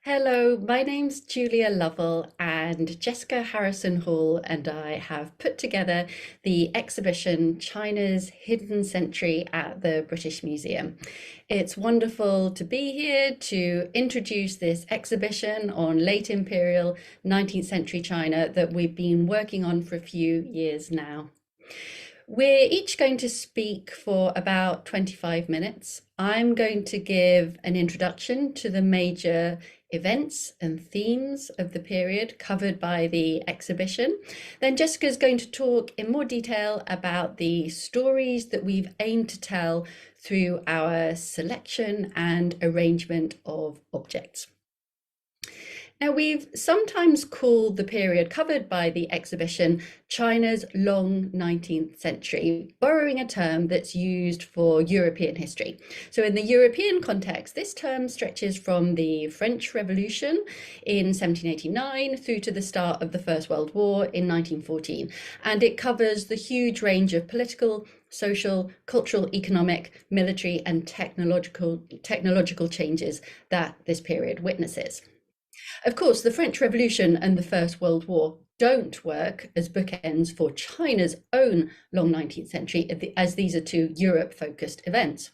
Hello, my name's Julia Lovell, and Jessica Harrison Hall and I have put together the exhibition China's Hidden Century at the British Museum. It's wonderful to be here to introduce this exhibition on late imperial 19th century China that we've been working on for a few years now. We're each going to speak for about 25 minutes. I'm going to give an introduction to the major events and themes of the period covered by the exhibition. Then Jessica's going to talk in more detail about the stories that we've aimed to tell through our selection and arrangement of objects. Now, we've sometimes called the period covered by the exhibition China's long 19th century, borrowing a term that's used for European history. So in the European context, this term stretches from the French Revolution in 1789 through to the start of the First World War in 1914, and it covers the huge range of political, social, cultural, economic, military, and technological changes that this period witnesses. Of course, the French Revolution and the First World War don't work as bookends for China's own long 19th century, as these are two Europe-focused events.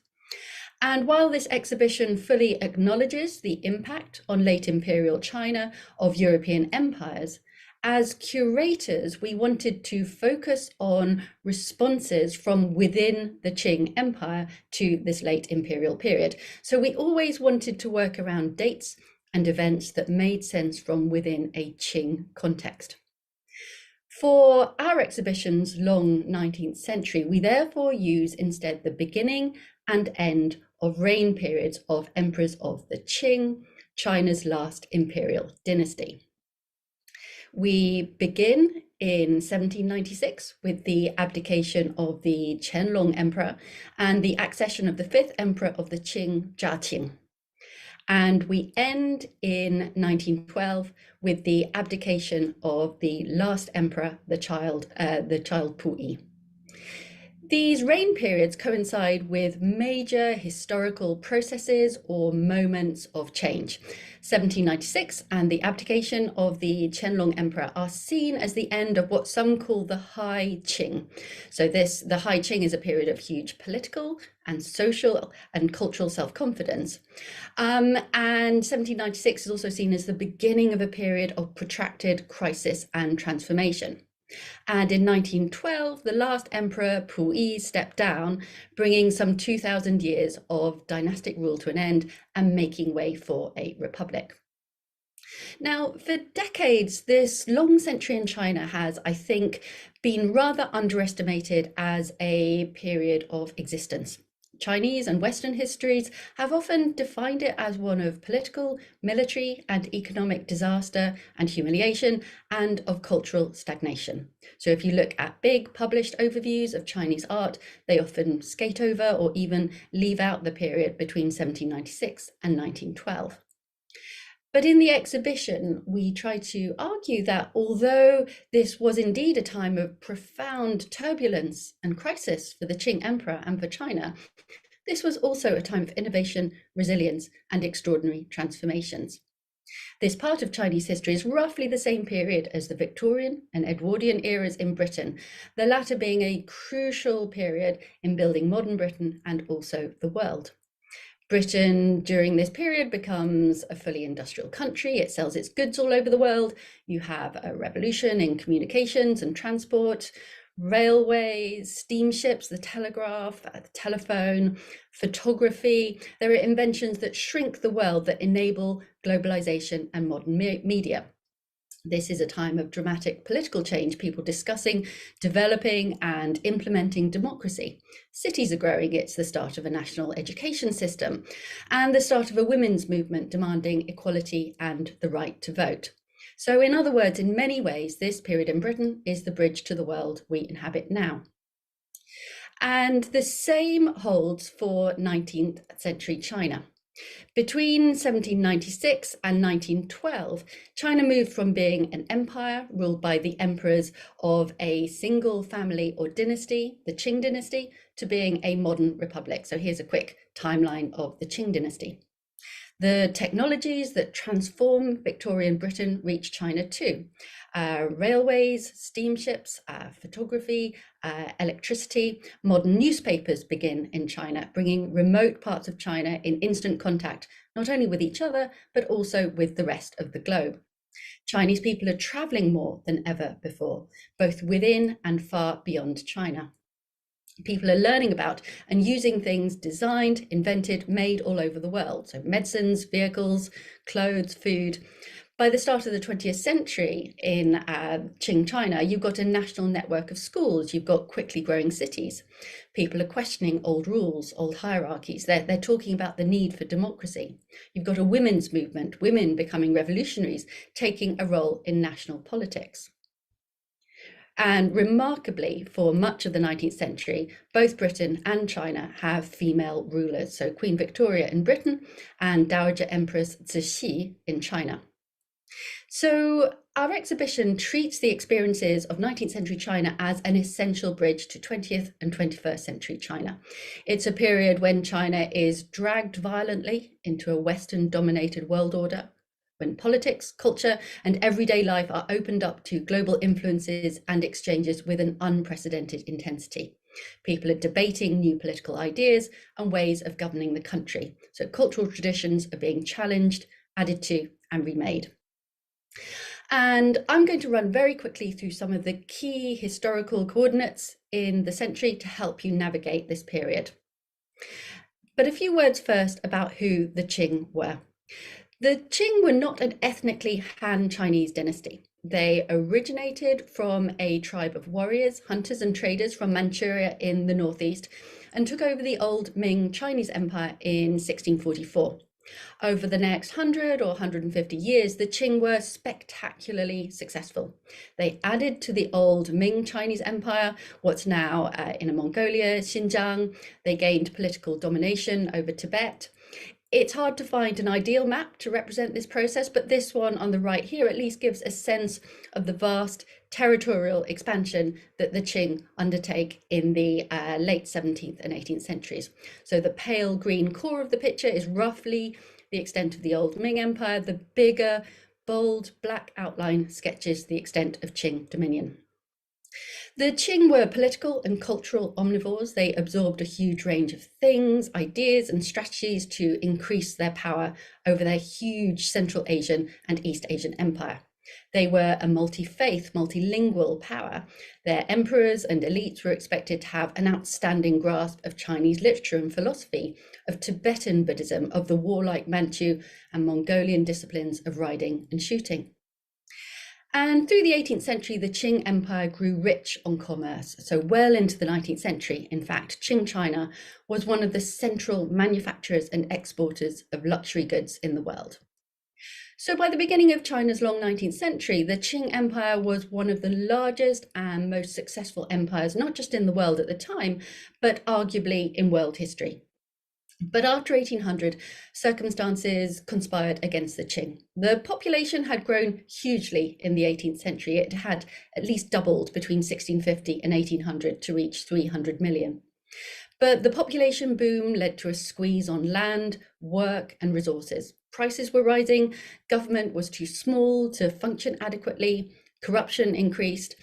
And while this exhibition fully acknowledges the impact on late imperial China of European empires, as curators, we wanted to focus on responses from within the Qing Empire to this late imperial period. So we always wanted to work around dates and events that made sense from within a Qing context. For our exhibition's long 19th century, we therefore use instead the beginning and end of reign periods of emperors of the Qing, China's last imperial dynasty. We begin in 1796 with the abdication of the Qianlong emperor and the accession of the fifth emperor of the Qing, Jia. And we end in 1912 with the abdication of the last emperor, the child Puyi. These reign periods coincide with major historical processes or moments of change. 1796 and the abdication of the Qianlong emperor are seen as the end of what some call the High Qing. So the High Qing is a period of huge political and social and cultural self-confidence. And 1796 is also seen as the beginning of a period of protracted crisis and transformation. And in 1912, the last emperor, Puyi, stepped down, bringing some 2,000 years of dynastic rule to an end and making way for a republic. Now, for decades, this long century in China has, I think, been rather underestimated as a period of existence. Chinese and Western histories have often defined it as one of political, military, and economic disaster and humiliation, and of cultural stagnation. So if you look at big published overviews of Chinese art, they often skate over or even leave out the period between 1796 and 1912. But in the exhibition, we try to argue that although this was indeed a time of profound turbulence and crisis for the Qing Emperor and for China, this was also a time of innovation, resilience, and extraordinary transformations. This part of Chinese history is roughly the same period as the Victorian and Edwardian eras in Britain, the latter being a crucial period in building modern Britain and also the world. Britain during this period becomes a fully industrial country. It sells its goods all over the world. You have a revolution in communications and transport, railways, steamships, the telegraph, the telephone, photography. There are inventions that shrink the world, that enable globalization and modern media. This is a time of dramatic political change, people discussing, developing and implementing democracy. Cities are growing, it's the start of a national education system, and the start of a women's movement demanding equality and the right to vote. So in other words, in many ways, this period in Britain is the bridge to the world we inhabit now. And the same holds for 19th century China. Between 1796 and 1912, China moved from being an empire ruled by the emperors of a single family or dynasty, the Qing dynasty, to being a modern republic. So here's a quick timeline of the Qing dynasty. The technologies that transformed Victorian Britain reached China too. Railways, steamships, photography, electricity, modern newspapers begin in China, bringing remote parts of China in instant contact, not only with each other, but also with the rest of the globe. Chinese people are traveling more than ever before, both within and far beyond China. People are learning about and using things designed, invented, made all over the world. So medicines, vehicles, clothes, food. By the start of the 20th century in Qing China, you've got a national network of schools, you've got quickly growing cities. People are questioning old rules, old hierarchies. They're talking about the need for democracy. You've got a women's movement, women becoming revolutionaries, taking a role in national politics. And remarkably, for much of the 19th century, both Britain and China have female rulers. So Queen Victoria in Britain and Dowager Empress Cixi in China. So our exhibition treats the experiences of 19th century China as an essential bridge to 20th and 21st century China. It's a period when China is dragged violently into a Western-dominated world order, when politics, culture, and everyday life are opened up to global influences and exchanges with an unprecedented intensity. People are debating new political ideas and ways of governing the country. So cultural traditions are being challenged, added to, and remade. And I'm going to run very quickly through some of the key historical coordinates in the century to help you navigate this period. But a few words first about who the Qing were. The Qing were not an ethnically Han Chinese dynasty. They originated from a tribe of warriors, hunters and traders from Manchuria in the northeast and took over the old Ming Chinese Empire in 1644. Over the next 100 or 150 years, the Qing were spectacularly successful. They added to the old Ming Chinese Empire, what's now Inner Mongolia, Xinjiang. They gained political domination over Tibet. It's hard to find an ideal map to represent this process, but this one on the right here at least gives a sense of the vast territorial expansion that the Qing undertake in the late 17th and 18th centuries. So the pale green core of the picture is roughly the extent of the old Ming Empire. The bigger, bold black outline sketches the extent of Qing dominion. The Qing were political and cultural omnivores. They absorbed a huge range of things, ideas, and strategies to increase their power over their huge Central Asian and East Asian empire. They were a multi-faith, multilingual power. Their emperors and elites were expected to have an outstanding grasp of Chinese literature and philosophy, of Tibetan Buddhism, of the warlike Manchu and Mongolian disciplines of riding and shooting. And through the 18th century, the Qing Empire grew rich on commerce. So well into the 19th century, in fact, Qing China was one of the central manufacturers and exporters of luxury goods in the world. So by the beginning of China's long 19th century, the Qing Empire was one of the largest and most successful empires, not just in the world at the time, but arguably in world history. But after 1800, circumstances conspired against the Qing. The population had grown hugely in the 18th century. It had at least doubled between 1650 and 1800 to reach 300 million. But the population boom led to a squeeze on land, work, and resources. Prices were rising, government was too small to function adequately, corruption increased.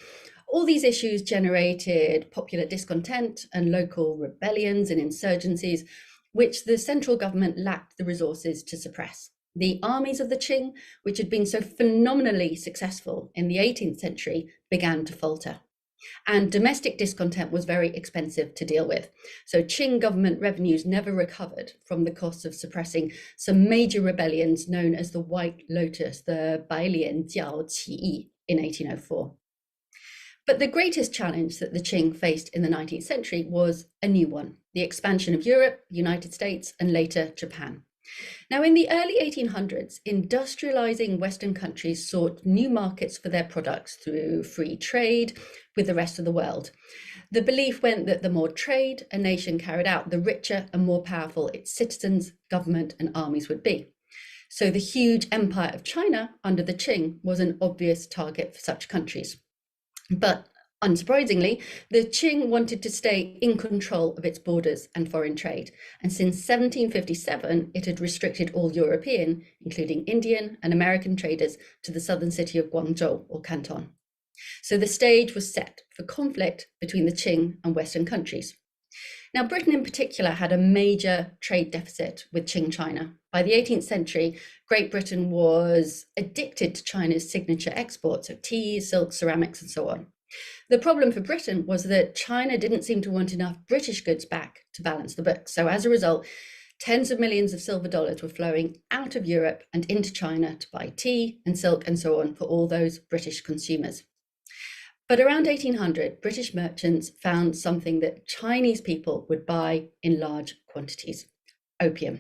All these issues generated popular discontent and local rebellions and insurgencies, which the central government lacked the resources to suppress. The armies of the Qing, which had been so phenomenally successful in the 18th century, began to falter. And domestic discontent was very expensive to deal with. So Qing government revenues never recovered from the costs of suppressing some major rebellions known as the White Lotus, the Bailian Jiao Qi in 1804. But the greatest challenge that the Qing faced in the 19th century was a new one, the expansion of Europe, the United States, and later Japan. Now, in the early 1800s, industrializing Western countries sought new markets for their products through free trade with the rest of the world. The belief went that the more trade a nation carried out, the richer and more powerful its citizens, government, and armies would be. So the huge empire of China under the Qing was an obvious target for such countries. But Unsurprisingly, the Qing wanted to stay in control of its borders and foreign trade, and since 1757 it had restricted all European, including Indian and American traders, to the southern city of Guangzhou or Canton. So the stage was set for conflict between the Qing and Western countries. Now, Britain in particular had a major trade deficit with Qing China. By the 18th century, Great Britain was addicted to China's signature exports of tea, silk, ceramics, and so on. The problem for Britain was that China didn't seem to want enough British goods back to balance the books. So as a result, tens of millions of silver dollars were flowing out of Europe and into China to buy tea and silk and so on for all those British consumers. But around 1800, British merchants found something that Chinese people would buy in large quantities: opium.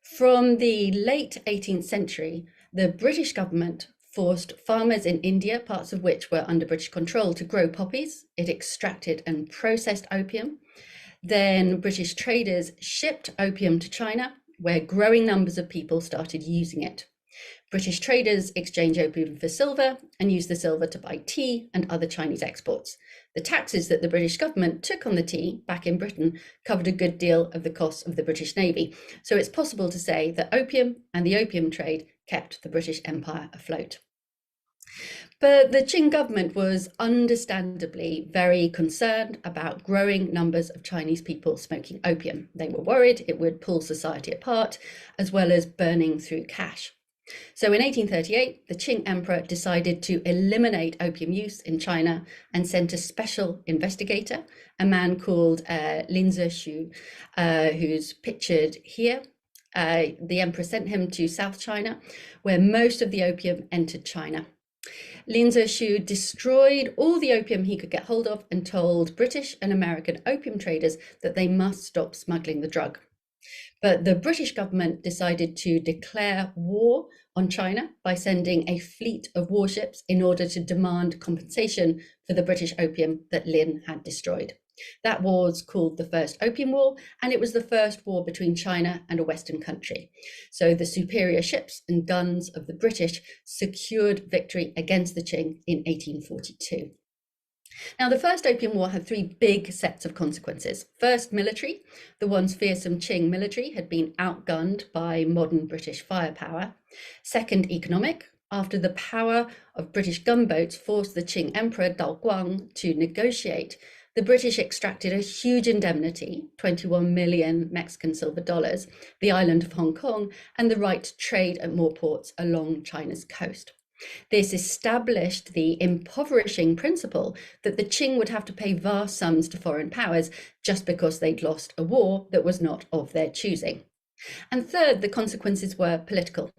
From the late 18th century, the British government forced farmers in India, parts of which were under British control, to grow poppies. It extracted and processed opium. Then British traders shipped opium to China, where growing numbers of people started using it. British traders exchanged opium for silver and used the silver to buy tea and other Chinese exports. The taxes that the British government took on the tea back in Britain covered a good deal of the costs of the British Navy. So it's possible to say that opium and the opium trade kept the British Empire afloat. But the Qing government was understandably very concerned about growing numbers of Chinese people smoking opium. They were worried it would pull society apart, as well as burning through cash. So in 1838, the Qing emperor decided to eliminate opium use in China and sent a special investigator, a man called Lin Zexu, who's pictured here. The emperor sent him to South China, where most of the opium entered China. Lin Zexu destroyed all the opium he could get hold of and told British and American opium traders that they must stop smuggling the drug. But the British government decided to declare war on China by sending a fleet of warships in order to demand compensation for the British opium that Lin had destroyed. That war was called the First Opium War, and it was the first war between China and a Western country. So the superior ships and guns of the British secured victory against the Qing in 1842. Now, the First Opium War had three big sets of consequences. First, military. The once fearsome Qing military had been outgunned by modern British firepower. Second, economic. After the power of British gunboats forced the Qing Emperor Dao Guang to negotiate, the British extracted a huge indemnity, 21 million Mexican silver dollars, the island of Hong Kong, and the right to trade at more ports along China's coast. This established the impoverishing principle that the Qing would have to pay vast sums to foreign powers just because they'd lost a war that was not of their choosing. And third, the consequences were political.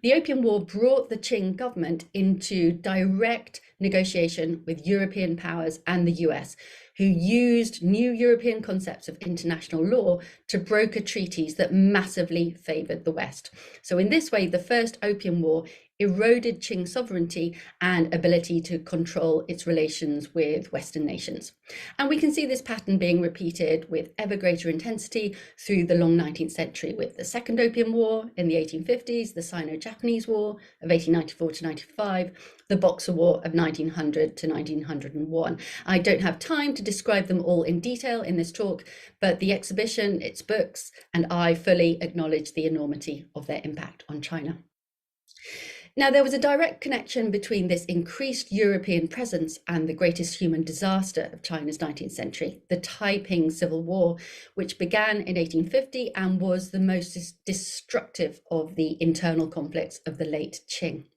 The Opium War brought the Qing government into direct negotiation with European powers and the US, who used new European concepts of international law to broker treaties that massively favored the West. So in this way, the First Opium War eroded Qing sovereignty and ability to control its relations with Western nations. And we can see this pattern being repeated with ever greater intensity through the long 19th century, with the Second Opium War in the 1850s, the Sino-Japanese War of 1894 to 95, the Boxer War of 1900 to 1901. I don't have time to describe them all in detail in this talk, but the exhibition, its books, and I fully acknowledge the enormity of their impact on China. Now, there was a direct connection between this increased European presence and the greatest human disaster of China's 19th century, the Taiping Civil War, which began in 1850 and was the most destructive of the internal conflicts of the late Qing.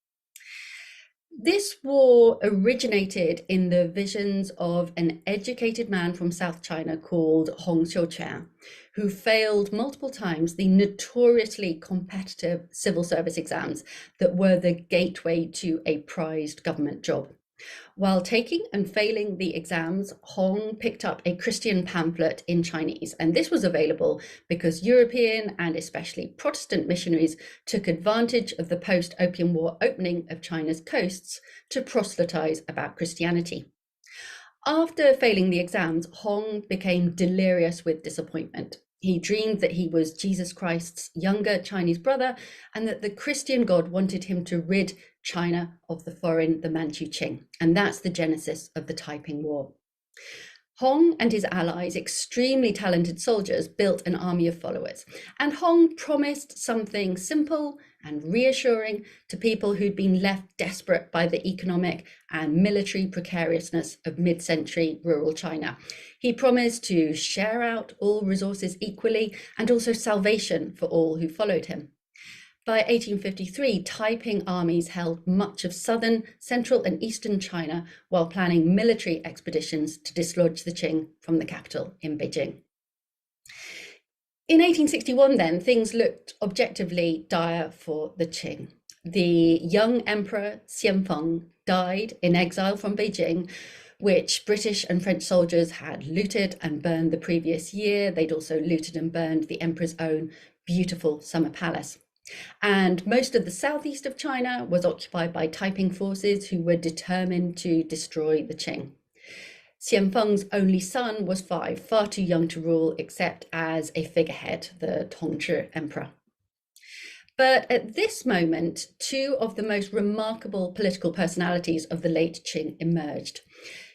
This war originated in the visions of an educated man from South China called Hong Xiuquan, who failed multiple times the notoriously competitive civil service exams that were the gateway to a prized government job. While taking and failing the exams, Hong picked up a Christian pamphlet in Chinese, and this was available because European and especially Protestant missionaries took advantage of the post-Opium War opening of China's coasts to proselytize about Christianity. After failing the exams, Hong became delirious with disappointment. He dreamed that he was Jesus Christ's younger Chinese brother and that the Christian God wanted him to rid China of the foreign, the Manchu Qing. And that's the genesis of the Taiping War. Hong and his allies, extremely talented soldiers, built an army of followers. And Hong promised something simple and reassuring to people who'd been left desperate by the economic and military precariousness of mid-century rural China. He promised to share out all resources equally and also salvation for all who followed him. By 1853, Taiping armies held much of southern, central and eastern China while planning military expeditions to dislodge the Qing from the capital in Beijing. In 1861 then, things looked objectively dire for the Qing. The young emperor Xianfeng died in exile from Beijing, which British and French soldiers had looted and burned the previous year. They'd also looted and burned the emperor's own beautiful summer palace. And most of the southeast of China was occupied by Taiping forces who were determined to destroy the Qing. Xianfeng's only son was 5, far too young to rule except as a figurehead, the Tongzhi emperor. But at this moment, two of the most remarkable political personalities of the late Qing emerged.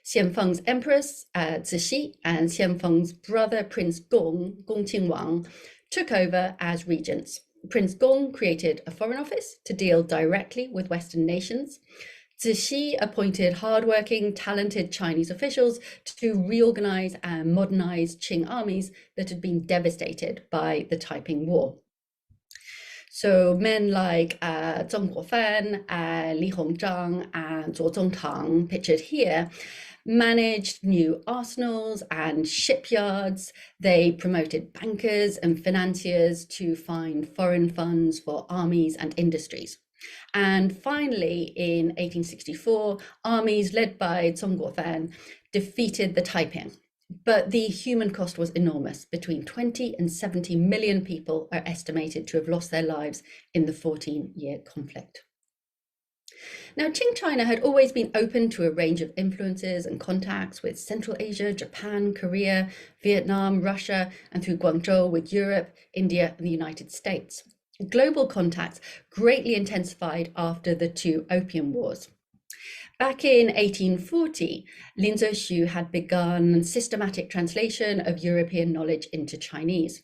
Xianfeng's empress, Cixi, and Xianfeng's brother, Prince Gong Qingwang, took over as regents. Prince Gong created a foreign office to deal directly with Western nations. Cixi appointed hardworking, talented Chinese officials to reorganize and modernize Qing armies that had been devastated by the Taiping War. So men like Zheng Guofan, Li Hongzhang, and Zuo Zongtang, pictured here, managed new arsenals and shipyards. They promoted bankers and financiers to find foreign funds for armies and industries. And finally, in 1864, armies led by Zheng Guofan defeated the Taiping. But the human cost was enormous. Between 20 and 70 million people are estimated to have lost their lives in the 14-year conflict. Now, Qing China had always been open to a range of influences and contacts with Central Asia, Japan, Korea, Vietnam, Russia, and through Guangzhou with Europe, India, and the United States. Global contacts greatly intensified after the two Opium Wars. Back in 1840, Lin Zexu had begun systematic translation of European knowledge into Chinese.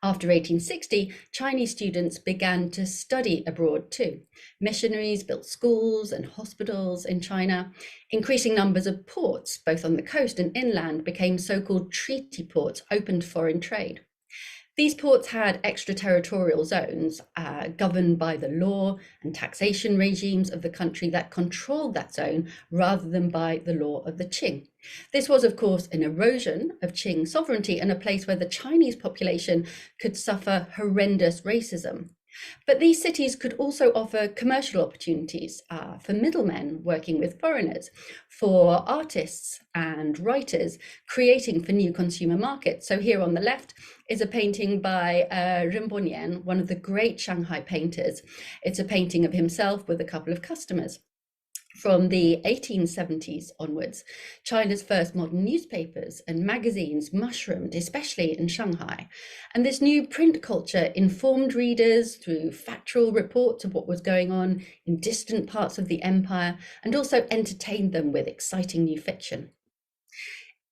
After 1860, Chinese students began to study abroad too. Missionaries built schools and hospitals in China. Increasing numbers of ports, both on the coast and inland, became so-called treaty ports, open to foreign trade. These ports had extraterritorial zones governed by the law and taxation regimes of the country that controlled that zone rather than by the law of the Qing. This was, of course, an erosion of Qing sovereignty and a place where the Chinese population could suffer horrendous racism. But these cities could also offer commercial opportunities for middlemen working with foreigners, for artists and writers creating for new consumer markets. So here on the left is a painting by Ren Bonian, one of the great Shanghai painters. It's a painting of himself with a couple of customers. From the 1870s onwards, China's first modern newspapers and magazines mushroomed, especially in Shanghai. And this new print culture informed readers through factual reports of what was going on in distant parts of the empire, and also entertained them with exciting new fiction.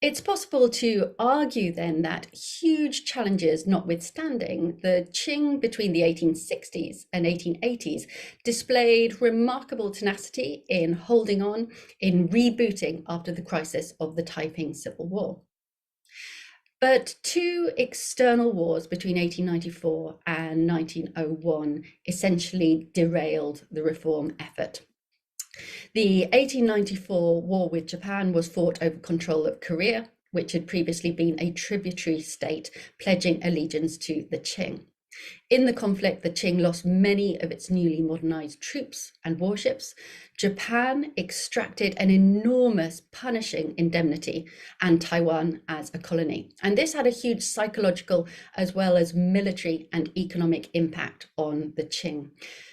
It's possible to argue then that, huge challenges notwithstanding, the Qing between the 1860s and 1880s displayed remarkable tenacity in holding on, in rebooting after the crisis of the Taiping Civil War. But two external wars between 1894 and 1901 essentially derailed the reform effort. The 1894 war with Japan was fought over control of Korea, which had previously been a tributary state pledging allegiance to the Qing. In the conflict, the Qing lost many of its newly modernized troops and warships. Japan extracted an enormous punishing indemnity and Taiwan as a colony. And this had a huge psychological as well as military and economic impact on the Qing.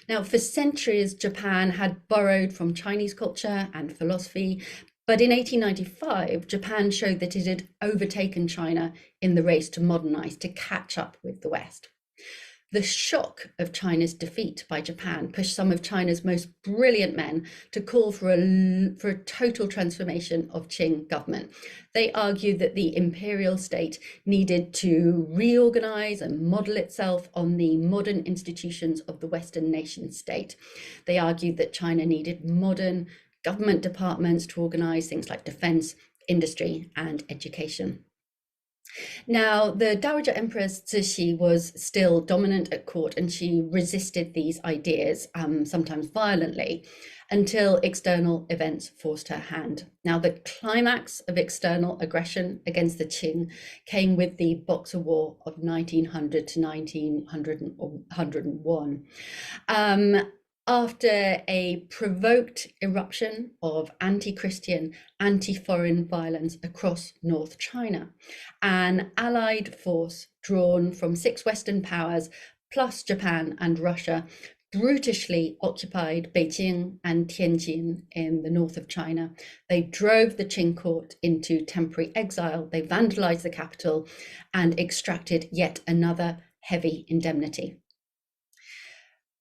Now, for centuries, Japan had borrowed from Chinese culture and philosophy, but in 1895, Japan showed that it had overtaken China in the race to modernize, to catch up with the West. The shock of China's defeat by Japan pushed some of China's most brilliant men to call for a total transformation of Qing government. They argued that the imperial state needed to reorganize and model itself on the modern institutions of the Western nation state. They argued that China needed modern government departments to organize things like defense, industry, and education. Now, the Dowager Empress Cixi was still dominant at court, and she resisted these ideas, sometimes violently, until external events forced her hand. Now, the climax of external aggression against the Qing came with the Boxer War of 1900 to 1901. After a provoked eruption of anti-Christian, anti-foreign violence across North China, an allied force drawn from 6 Western powers, plus Japan and Russia, brutally occupied Beijing and Tianjin in the north of China. They drove the Qing court into temporary exile, they vandalized the capital, and extracted yet another heavy indemnity.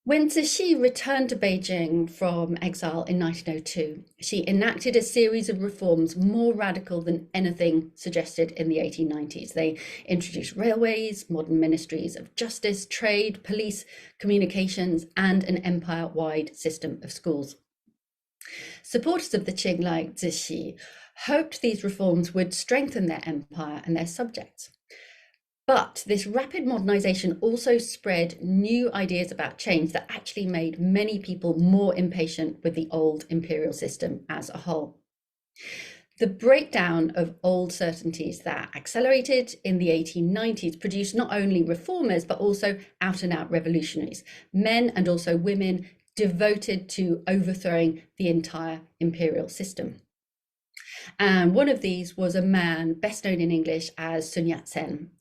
When Cixi returned to Beijing from exile in 1902, she enacted a series of reforms more radical than anything suggested in the 1890s. They introduced railways, modern ministries of justice, trade, police, communications, and an empire-wide system of schools. Supporters of the Qing, like Cixi, hoped these reforms would strengthen their empire and their subjects. But this rapid modernization also spread new ideas about change that actually made many people more impatient with the old imperial system as a whole. The breakdown of old certainties that accelerated in the 1890s produced not only reformers, but also out-and-out revolutionaries, men and also women devoted to overthrowing the entire imperial system. And one of these was a man best known in English as Sun Yat-sen.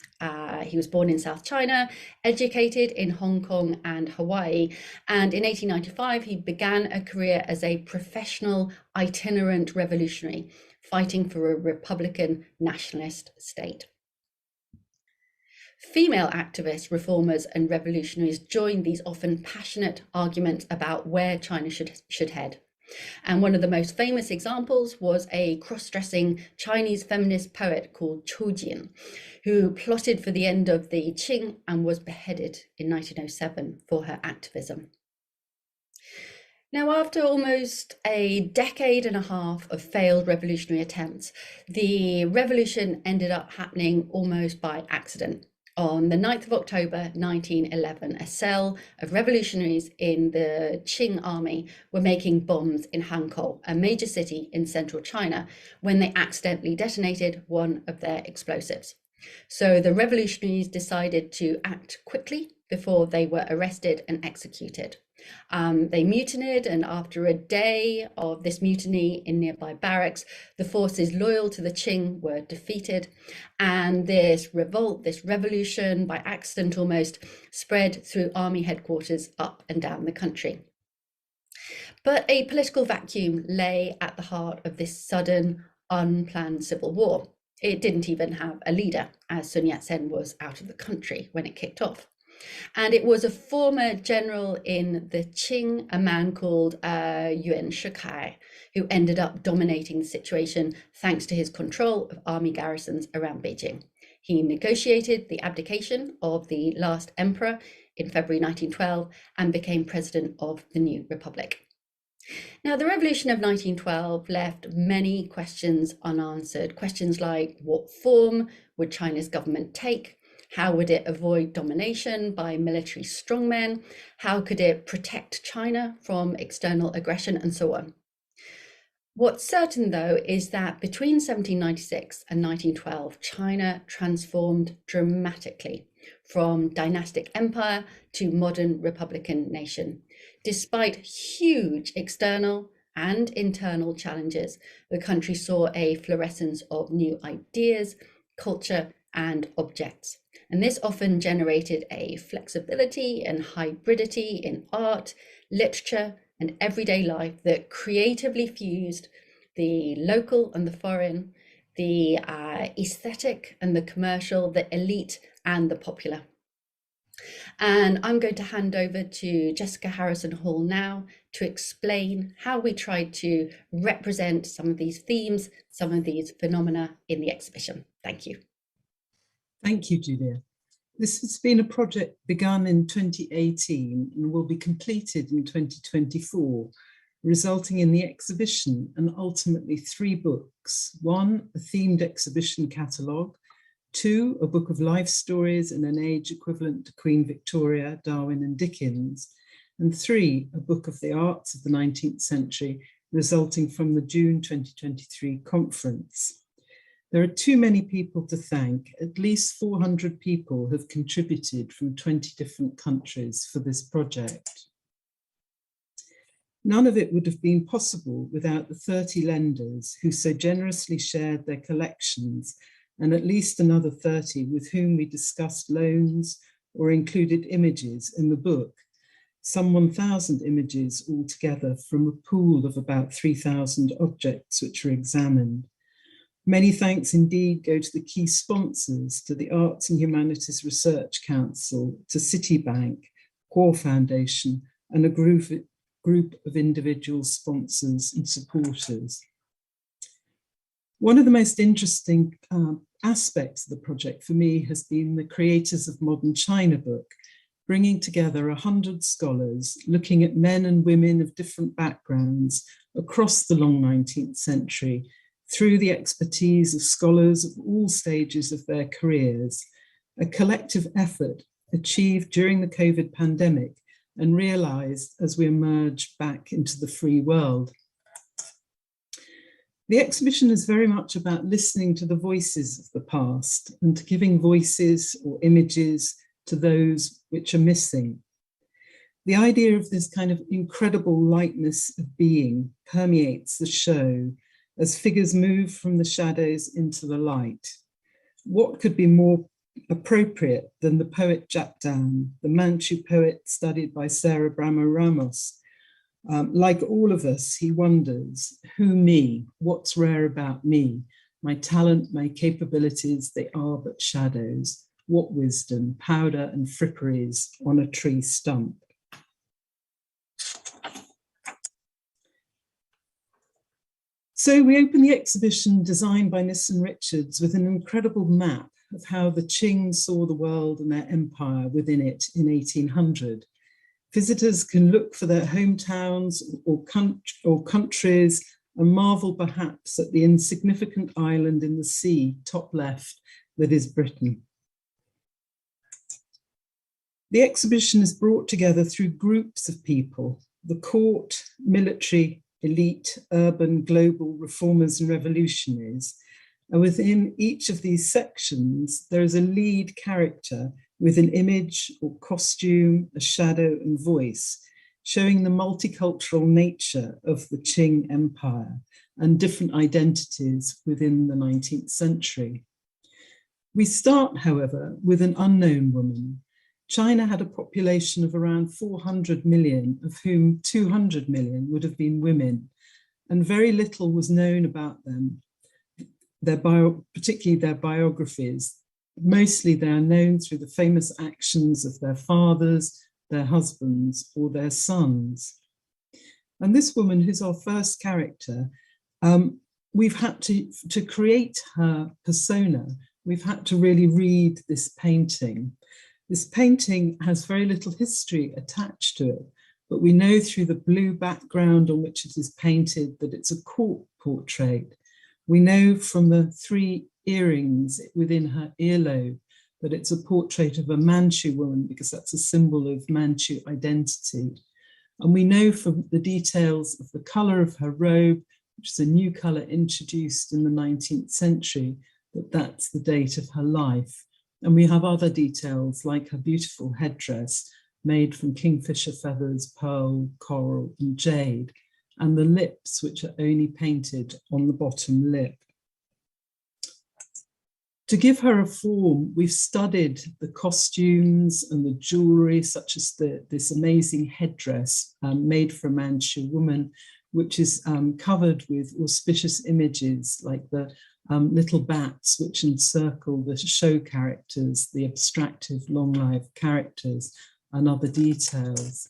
He was born in South China, educated in Hong Kong and Hawaii, and in 1895 he began a career as a professional itinerant revolutionary, fighting for a republican nationalist state. Female activists, reformers, and revolutionaries joined these often passionate arguments about where China should head. And one of the most famous examples was a cross-dressing Chinese feminist poet called Qiu Jin, who plotted for the end of the Qing and was beheaded in 1907 for her activism. Now, after almost a decade and a half of failed revolutionary attempts, the revolution ended up happening almost by accident. On the 9th of October 1911, a cell of revolutionaries in the Qing army were making bombs in Hankou, a major city in central China, when they accidentally detonated one of their explosives. So the revolutionaries decided to act quickly before they were arrested and executed. They mutinied, and after a day of this mutiny in nearby barracks, the forces loyal to the Qing were defeated, and this revolt, this revolution, by accident almost, spread through army headquarters up and down the country. But a political vacuum lay at the heart of this sudden, unplanned civil war. It didn't even have a leader, as Sun Yat-sen was out of the country when it kicked off. And it was a former general in the Qing, a man called Yuan Shikai, who ended up dominating the situation thanks to his control of army garrisons around Beijing. He negotiated the abdication of the last emperor in February 1912 and became president of the new republic. Now, the revolution of 1912 left many questions unanswered. Questions like, what form would China's government take? How would it avoid domination by military strongmen? How could it protect China from external aggression, and so on? What's certain, though, is that between 1796 and 1912, China transformed dramatically from dynastic empire to modern republican nation. Despite huge external and internal challenges, the country saw a fluorescence of new ideas, culture, and objects. And this often generated a flexibility and hybridity in art, literature, and everyday life that creatively fused the local and the foreign, the aesthetic and the commercial, the elite and the popular. And I'm going to hand over to Jessica Harrison Hall now to explain how we tried to represent some of these themes, some of these phenomena in the exhibition. Thank you. Thank you, Julia. This has been a project begun in 2018 and will be completed in 2024, resulting in the exhibition and ultimately 3 books. 1, a themed exhibition catalogue. 2, a book of life stories in an age equivalent to Queen Victoria, Darwin and Dickens. And 3, a book of the arts of the 19th century, resulting from the June 2023 conference. There are too many people to thank. At least 400 people have contributed from 20 different countries for this project. None of it would have been possible without the 30 lenders who so generously shared their collections, and at least another 30 with whom we discussed loans or included images in the book, some 1,000 images altogether from a pool of about 3,000 objects which were examined. Many thanks indeed go to the key sponsors, to the Arts and Humanities Research Council, to Citibank, Core Foundation, and a group of individual sponsors and supporters. One of the most interesting aspects of the project for me has been the Creators of Modern China book, bringing together 100 scholars looking at men and women of different backgrounds across the long 19th century through the expertise of scholars of all stages of their careers, a collective effort achieved during the COVID pandemic and realized as we emerge back into the free world. The exhibition is very much about listening to the voices of the past and to giving voices or images to those which are missing. The idea of this kind of incredible lightness of being permeates the show as figures move from the shadows into the light. What could be more appropriate than the poet Japdan, the Manchu poet studied by Sarah Bramo Ramos? Like all of us, he wonders, who me? What's rare about me? My talent, my capabilities, they are but shadows. What wisdom, powder and fripperies on a tree stump. So we open the exhibition designed by Nissen Richards with an incredible map of how the Qing saw the world and their empire within it in 1800. Visitors can look for their hometowns or countries and marvel perhaps at the insignificant island in the sea, top left, that is Britain. The exhibition is brought together through groups of people, the court, military, elite, urban, global, reformers and revolutionaries. And within each of these sections, there is a lead character with an image or costume, a shadow and voice, showing the multicultural nature of the Qing Empire and different identities within the 19th century. We start, however, with an unknown woman. China had a population of around 400 million, of whom 200 million would have been women, and very little was known about them, particularly their biographies. Mostly they are known through the famous actions of their fathers, their husbands, or their sons. And this woman, who's our first character, we've had to create her persona, we've had to really read this painting. This painting has very little history attached to it, but we know through the blue background on which it is painted that it's a court portrait. We know from the 3 earrings within her earlobe that it's a portrait of a Manchu woman, because that's a symbol of Manchu identity. And we know from the details of the color of her robe, which is a new color introduced in the 19th century, that that's the date of her life. And we have other details like her beautiful headdress made from kingfisher feathers, pearl, coral and jade, and the lips, which are only painted on the bottom lip. To give her a form, we've studied the costumes and the jewelry, such as this amazing headdress made for a Manchu woman, which is covered with auspicious images like the little bats which encircle the show characters, the abstractive long-lived characters, and other details.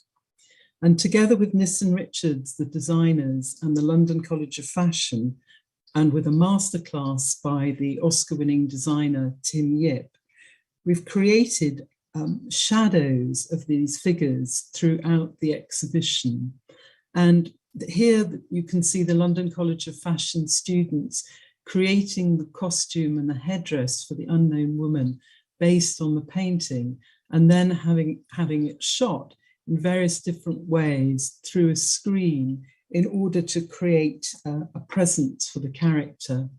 And together with Nissen Richards, the designers, and the London College of Fashion, and with a masterclass by the Oscar-winning designer Tim Yip, we've created shadows of these figures throughout the exhibition. And here you can see the London College of Fashion students creating the costume and the headdress for the unknown woman based on the painting, and then having it shot in various different ways through a screen in order to create a presence for the character.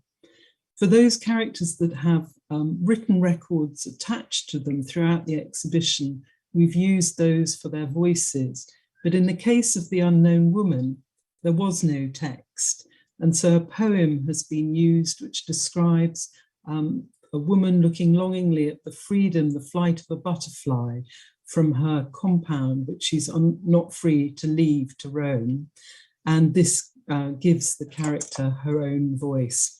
For those characters that have written records attached to them throughout the exhibition, we've used those for their voices. But in the case of the unknown woman, there was no text. And so a poem has been used which describes a woman looking longingly at the freedom, the flight of a butterfly from her compound, which she's not free to leave to roam. And this gives the character her own voice.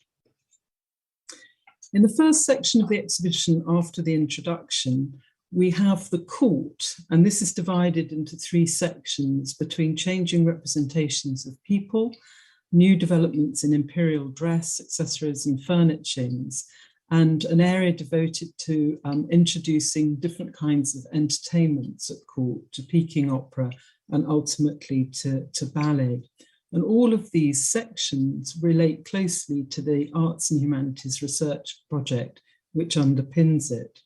In the first section of the exhibition, after the introduction, we have the court, and this is divided into 3 sections between changing representations of people, new developments in imperial dress, accessories and furnishings, and an area devoted to introducing different kinds of entertainments at court, to Peking opera and ultimately to ballet. And all of these sections relate closely to the Arts and Humanities Research Project, which underpins it.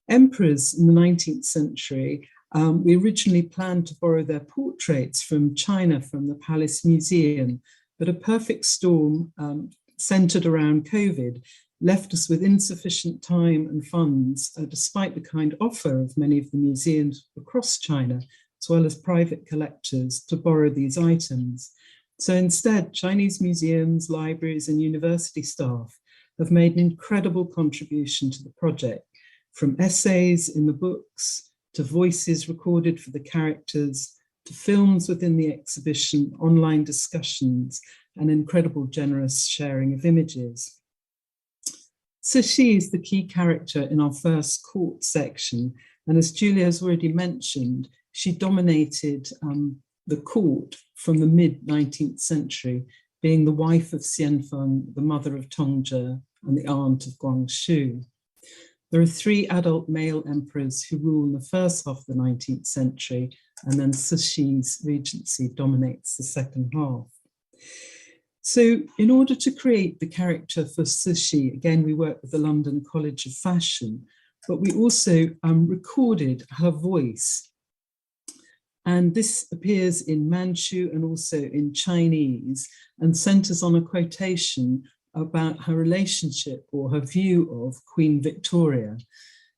Emperors in the 19th century, we originally planned to borrow their portraits from China, from the Palace Museum, but a perfect storm centered around COVID left us with insufficient time and funds, despite the kind offer of many of the museums across China, as well as private collectors, to borrow these items. So instead, Chinese museums, libraries, and university staff have made an incredible contribution to the project, from essays in the books, to voices recorded for the characters, to films within the exhibition, online discussions, and incredible generous sharing of images. Cixi is the key character in our first court section, and as Julia has already mentioned, she dominated the court from the mid-19th century, being the wife of Xianfeng, the mother of Tongzhi, and the aunt of Guangxu. There are 3 adult male emperors who rule in the first half of the 19th century, and then Cixi's regency dominates the second half. So in order to create the character for Cixi, again, we worked with the London College of Fashion, but we also recorded her voice. And this appears in Manchu and also in Chinese, and centers on a quotation about her relationship or her view of Queen Victoria.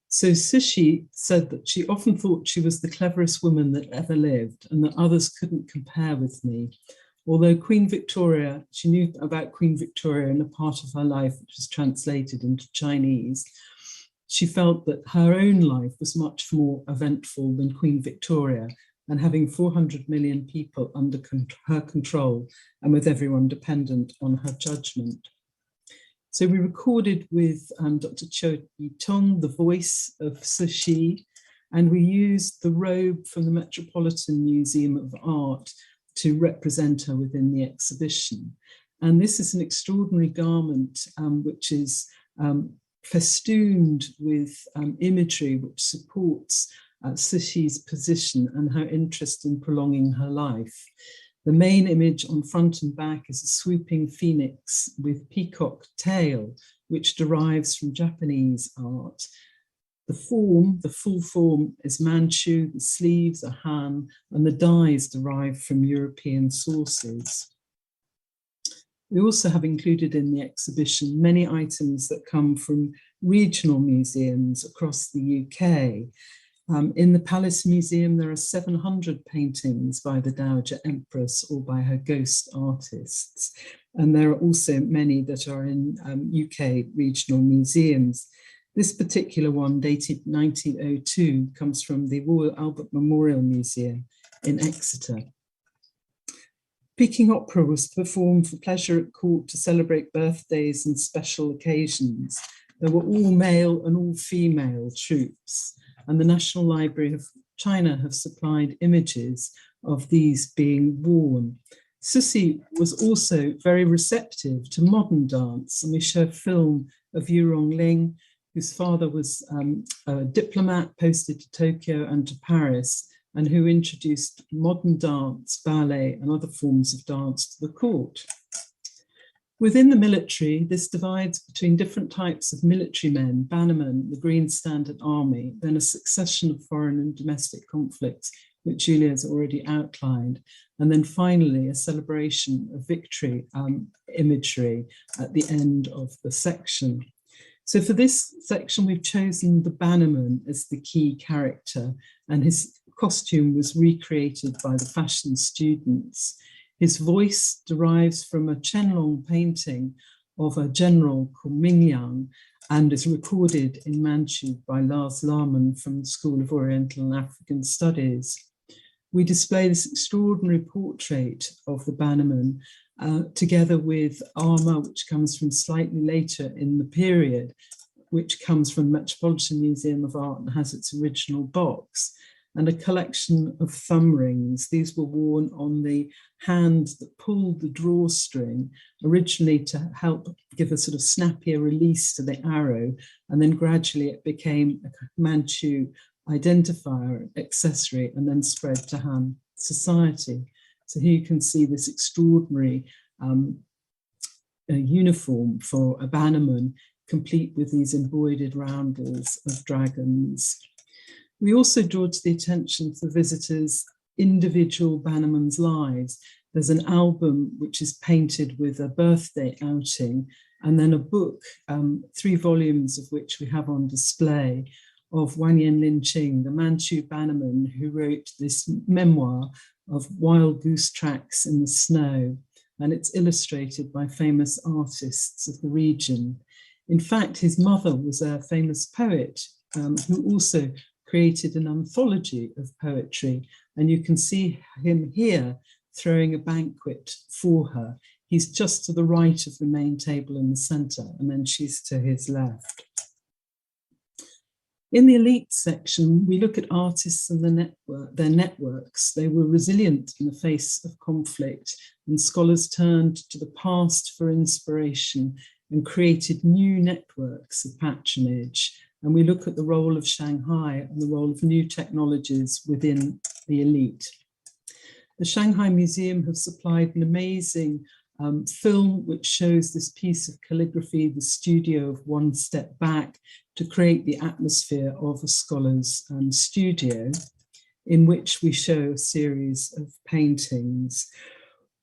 So Cixi said that she often thought she was the cleverest woman that ever lived and that others couldn't compare with me. Although Queen Victoria, she knew about Queen Victoria in a part of her life which was translated into Chinese, she felt that her own life was much more eventful than Queen Victoria, and having 400 million people under her control and with everyone dependent on her judgment. So we recorded with Dr. Cho Yi-tong the voice of Cixi, and we used the robe from the Metropolitan Museum of Art to represent her within the exhibition. And this is an extraordinary garment which is festooned with imagery which supports Cixi's position and her interest in prolonging her life. The main image on front and back is a swooping phoenix with peacock tail, which derives from Japanese art. The form, the full form, is Manchu, the sleeves are Han, and the dyes derive from European sources. We also have included in the exhibition many items that come from regional museums across the UK. In the Palace Museum, there are 700 paintings by the Dowager Empress or by her ghost artists. And there are also many that are in UK regional museums. This particular one, dated 1902, comes from the Royal Albert Memorial Museum in Exeter. Peking opera was performed for pleasure at court to celebrate birthdays and special occasions. There were all male and all female troupes, and the National Library of China have supplied images of these being worn. Cixi was also very receptive to modern dance, and we show a film of Yu Rongling, whose father was a diplomat posted to Tokyo and to Paris, and who introduced modern dance, ballet, and other forms of dance to the court. Within the military, this divides between different types of military men, bannermen, the Green Standard Army, then a succession of foreign and domestic conflicts, which Julia has already outlined, and then finally a celebration of victory imagery at the end of the section. So for this section, we've chosen the bannerman as the key character, and his costume was recreated by the fashion students. His voice derives from a Qianlong painting of a general called Mingyang and is recorded in Manchu by Lars Lahmann from the School of Oriental and African Studies. We display this extraordinary portrait of the bannerman together with armour, which comes from slightly later in the period, which comes from the Metropolitan Museum of Art and has its original box, and a collection of thumb rings. These were worn on the hand that pulled the drawstring, originally to help give a sort of snappier release to the arrow, and then gradually it became a Manchu identifier, accessory, and then spread to Han society. So here you can see this extraordinary uniform for a bannerman, complete with these embroidered roundels of dragons. We also draw to the attention of the visitors individual bannermen's lives. There's an album which is painted with a birthday outing, and then a book, 3 volumes of which we have on display, of Wanyan Linqing, the Manchu bannerman who wrote this memoir of wild goose tracks in the snow, and it's illustrated by famous artists of the region. In fact, his mother was a famous poet who also created an anthology of poetry, and you can see him here throwing a banquet for her. He's just to the right of the main table in the centre, and then she's to his left. In the elite section, we look at artists and their networks. They were resilient in the face of conflict, and scholars turned to the past for inspiration and created new networks of patronage. And we look at the role of Shanghai and the role of new technologies within the elite. The Shanghai Museum have supplied an amazing film which shows this piece of calligraphy, the studio of One Step Back, to create the atmosphere of a scholar's studio, in which we show a series of paintings.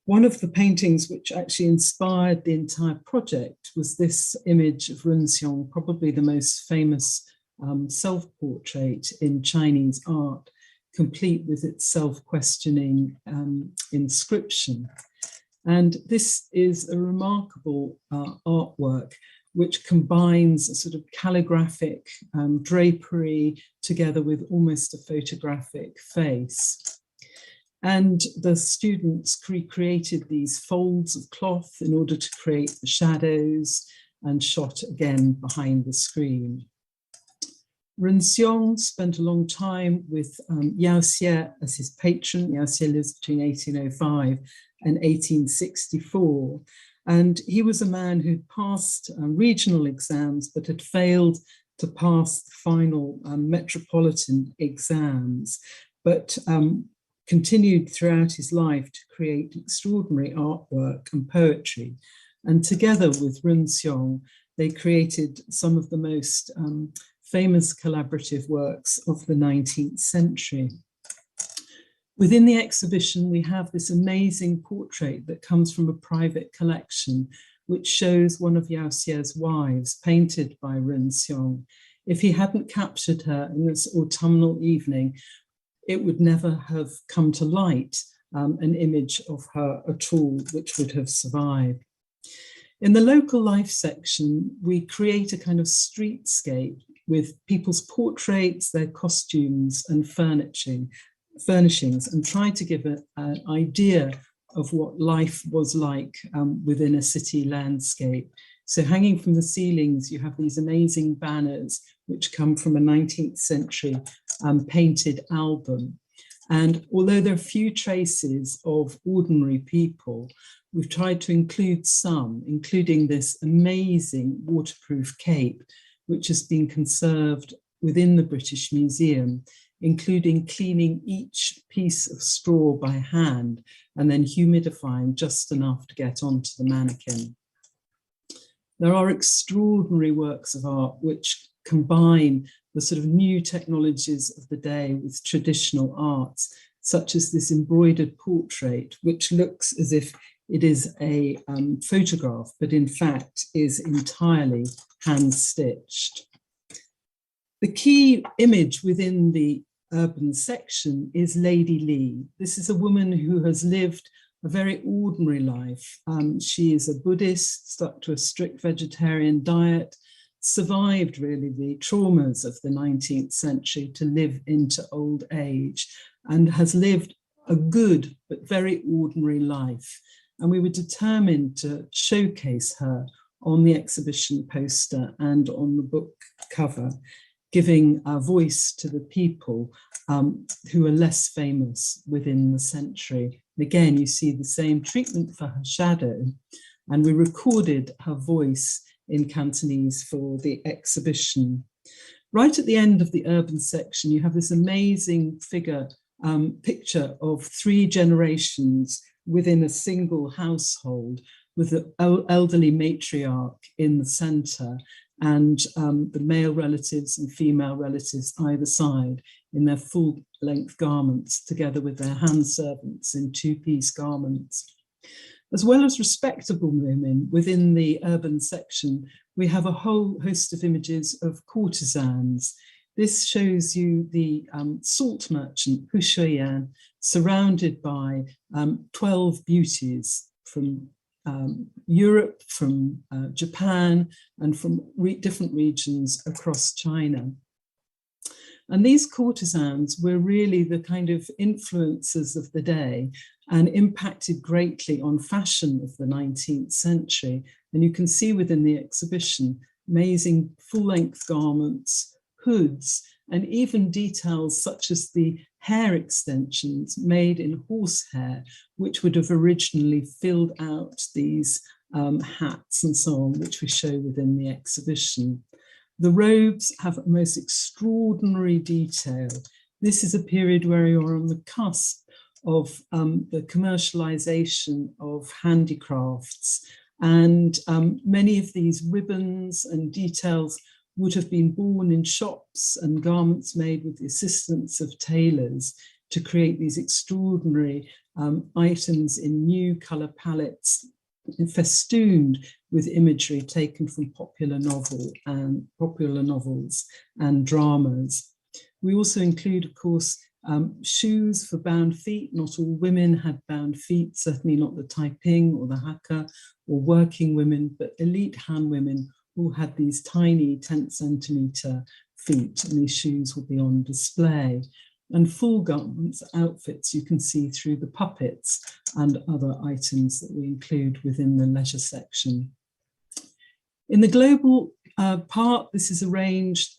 One of the paintings which actually inspired the entire project was this image of Run Xiong, probably the most famous self-portrait in Chinese art, complete with its self-questioning inscription. And this is a remarkable artwork which combines a sort of calligraphic drapery together with almost a photographic face. And the students recreated these folds of cloth in order to create the shadows and shot again behind the screen. Run Xiong spent a long time with Yao Xie as his patron. Yao Xie lives between 1805 and 1864. And he was a man who'd passed regional exams, but had failed to pass the final metropolitan exams, but continued throughout his life to create extraordinary artwork and poetry. And together with Run Xiong, they created some of the most famous collaborative works of the 19th century. Within the exhibition, we have this amazing portrait that comes from a private collection, which shows one of Yao Xie's wives, painted by Run Xiong. If he hadn't captured her in this autumnal evening, it would never have come to light, an image of her at all, which would have survived. In the local life section, we create a kind of streetscape with people's portraits, their costumes and furnishings, and try to give an idea of what life was like within a city landscape. So hanging from the ceilings, you have these amazing banners which come from a 19th century painted album. And although there are few traces of ordinary people, we've tried to include some, including this amazing waterproof cape, which has been conserved within the British Museum, including cleaning each piece of straw by hand and then humidifying just enough to get onto the mannequin. There are extraordinary works of art which combine the sort of new technologies of the day with traditional arts, such as this embroidered portrait, which looks as if it is a photograph, but in fact is entirely hand-stitched. The key image within the urban section is Lady Lee. This is a woman who has lived a very ordinary life. She is a Buddhist, stuck to a strict vegetarian diet, survived really the traumas of the 19th century to live into old age, and has lived a good but very ordinary life. And we were determined to showcase her on the exhibition poster and on the book cover, giving a voice to the people who are less famous within the century. And again, you see the same treatment for her shadow, and we recorded her voice in Cantonese for the exhibition. Right at the end of the urban section, you have this amazing picture of 3 generations within a single household, with the elderly matriarch in the centre and the male relatives and female relatives either side in their full-length garments, together with their hand servants in 2-piece garments. As well as respectable women within the urban section, we have a whole host of images of courtesans. This shows you the salt merchant, Hu Shuyan, surrounded by 12 beauties from Europe, from Japan, and from different regions across China. And these courtesans were really the kind of influencers of the day and impacted greatly on fashion of the 19th century. And you can see within the exhibition amazing full-length garments, hoods, and even details such as the hair extensions made in horsehair, which would have originally filled out these hats and so on, which we show within the exhibition. The robes have a most extraordinary detail. This is a period where you're on the cusp of the commercialization of handicrafts, and many of these ribbons and details would have been worn in shops and garments made with the assistance of tailors to create these extraordinary items in new colour palettes, festooned with imagery taken from popular novels and dramas. We also include, of course, shoes for bound feet. Not all women had bound feet, certainly not the Taiping or the Hakka or working women, but elite Han women who had these tiny 10-centimetre feet, and these shoes will be on display. And full garments, outfits, you can see through the puppets and other items that we include within the leisure section. In the global part, this is arranged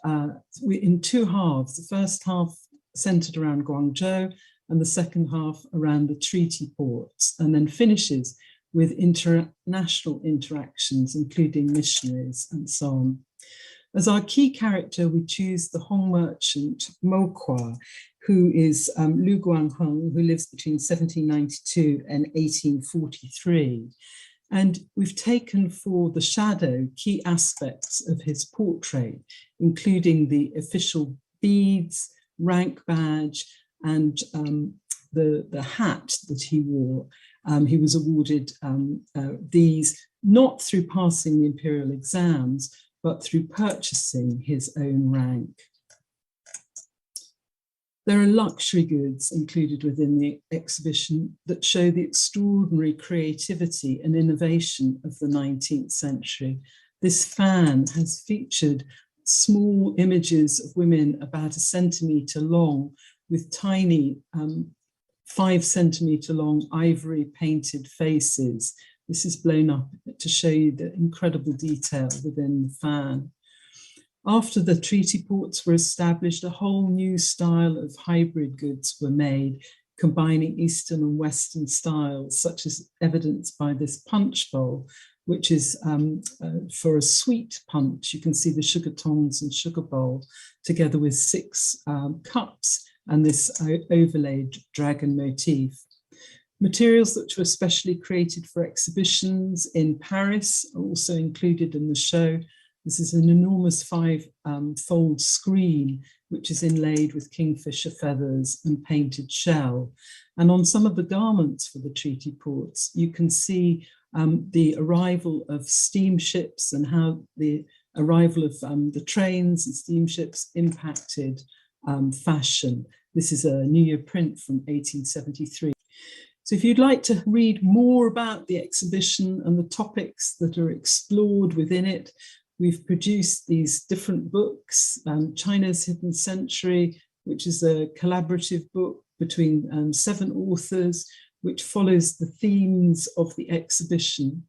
in 2 halves. The first half centred around Guangzhou and the second half around the treaty ports, and then finishes with international interactions, including missionaries and so on. As our key character, we choose the Hong merchant Mo Kwa, who is Lu Guangheng, who lives between 1792 and 1843. And we've taken for the shadow key aspects of his portrait, including the official beads, rank badge, and the hat that he wore. He was awarded these not through passing the imperial exams, but through purchasing his own rank. There are luxury goods included within the exhibition that show the extraordinary creativity and innovation of the 19th century. This fan has featured small images of women about 1 centimetre long with tiny 5-centimeter long ivory painted faces. This is blown up to show you the incredible detail within the fan. After the treaty ports were established, a whole new style of hybrid goods were made, combining Eastern and Western styles, such as evidenced by this punch bowl, which is for a sweet punch. You can see the sugar tongs and sugar bowl together with 6 cups and this overlaid dragon motif. Materials that were specially created for exhibitions in Paris are also included in the show. This is an enormous 5-fold screen, which is inlaid with kingfisher feathers and painted shell. And on some of the garments for the treaty ports, you can see the arrival of steamships and how the arrival of the trains and steamships impacted fashion. This is a New Year print from 1873. So if you'd like to read more about the exhibition and the topics that are explored within it, we've produced these different books, China's Hidden Century, which is a collaborative book between 7 authors, which follows the themes of the exhibition.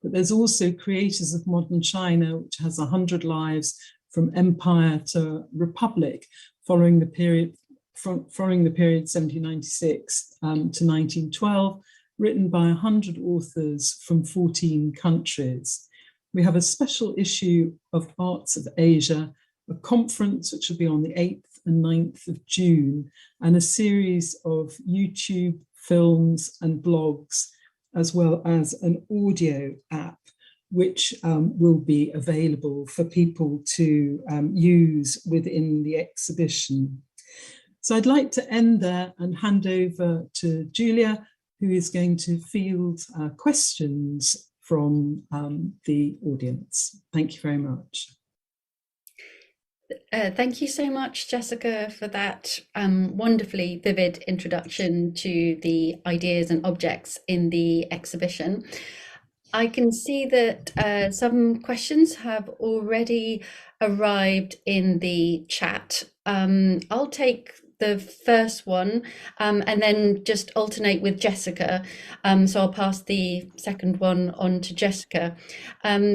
But there's also Creators of Modern China, which has 100 lives from empire to republic, following the period 1796 to 1912, written by 100 authors from 14 countries. We have a special issue of Arts of Asia, a conference which will be on the 8th and 9th of June, and a series of YouTube films and blogs, as well as an audio app, which will be available for people to use within the exhibition. So I'd like to end there and hand over to Julia, who is going to field questions from the audience. Thank you very much. Thank you so much, Jessica, for that wonderfully vivid introduction to the ideas and objects in the exhibition. I can see that some questions have already arrived in the chat. I'll take the first one and then just alternate with Jessica. So I'll pass the second one on to Jessica.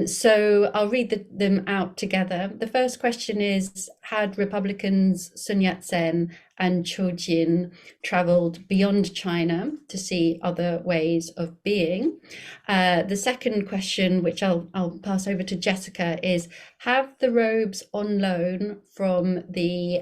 So I'll read them out together. The first question is, had Republicans Sun Yat-sen and Qiu Jin traveled beyond China to see other ways of being? The second question, which I'll pass over to Jessica, is, have the robes on loan from the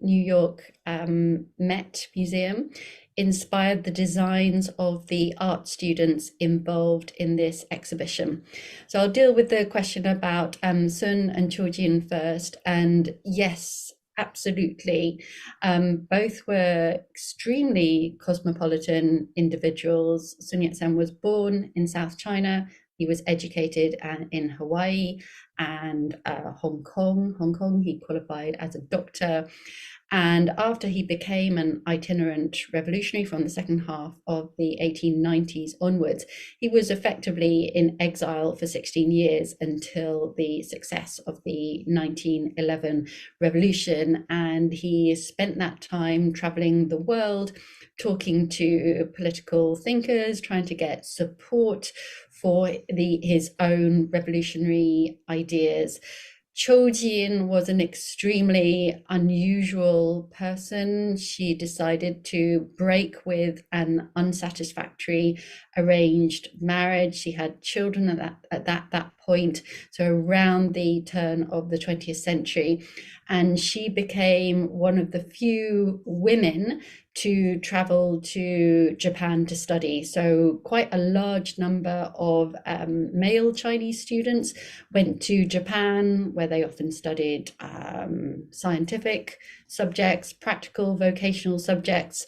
New York Met Museum inspired the designs of the art students involved in this exhibition? So I'll deal with the question about Sun and Qiu Jin first. And yes, absolutely. Both were extremely cosmopolitan individuals. Sun Yat-sen was born in South China. He was educated in Hawaii and Hong Kong. He qualified as a doctor. And after he became an itinerant revolutionary from the second half of the 1890s onwards, he was effectively in exile for 16 years until the success of the 1911 revolution. And he spent that time traveling the world, talking to political thinkers, trying to get support for his own revolutionary ideas. Qiu Jin was an extremely unusual person. She decided to break with an unsatisfactory arranged marriage. She had children at that point, so around the turn of the 20th century. And she became one of the few women to travel to Japan to study. So quite a large number of male Chinese students went to Japan, where they often studied scientific subjects, practical vocational subjects,